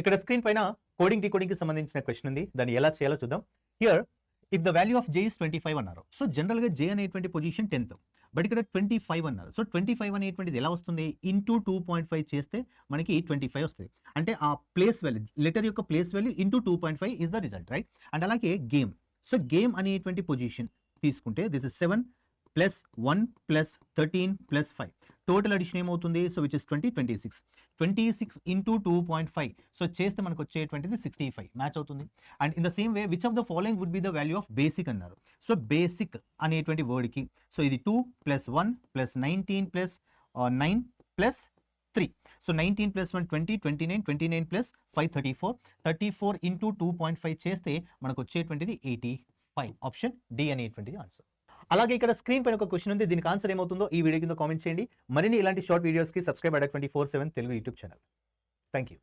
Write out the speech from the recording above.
ఇక్కడ స్క్రీన్ పైన coding decoding కి సంబంధించిన క్వశ్చన్ ఉంది, దాన్ని ఎలా చేయాలో చూద్దాం. Here if the value of J is 25 అన్నారు. సో జనరల్ గా జే అనేటువంటి పొజిషన్ 10th, బట్ ఇక్కడ 25 అన్నారు. సో 25 అనేటువంటిది ఎలా వస్తుంది, ఇంటూ 2.5 చేస్తే మనకి 25 వస్తుంది. అంటే ఆ ప్లేస్ వాల్యూ, లెటర్ యొక్క place value into 2.5 is the result, right. And అలాగే గేమ్, సో గేమ్ అనేటువంటి పొజిషన్ తీసుకుంటే this is 7 plus 1 plus 13 plus 5, total addition ఏమవుతుంది, so which is 26 into 2.5, so చేస్తే మనకు వచ్చేటువంటిది 65 మ్యాచ్ అవుతుంది. And in the same way which of the following would be the value of basic అన్నారు. So basic అనేటువంటి వర్డ్కి so ఇది 2 plus 1 plus 19 plus 9 plus 3, so 19 plus 1 20, 29 plus 5 34 into 2.5 చేస్తే మనకు వచ్చేటువంటిది 85. ఆప్షన్ డి అనేటువంటిది ఆన్సర్. అలాగే ఇక్కడ స్క్రీన్ పైన ఒక క్వశ్చన్ ఉంది, దీనికి ఆన్సర్ ఏమవుతుందో ఈ వీడియో కింద కామెంట్ చేయండి. మరిన్ని ఇలాంటి షార్ట్ వీడియోస్కి subscribe Adda 24/7 Telugu YouTube channel. Thank you.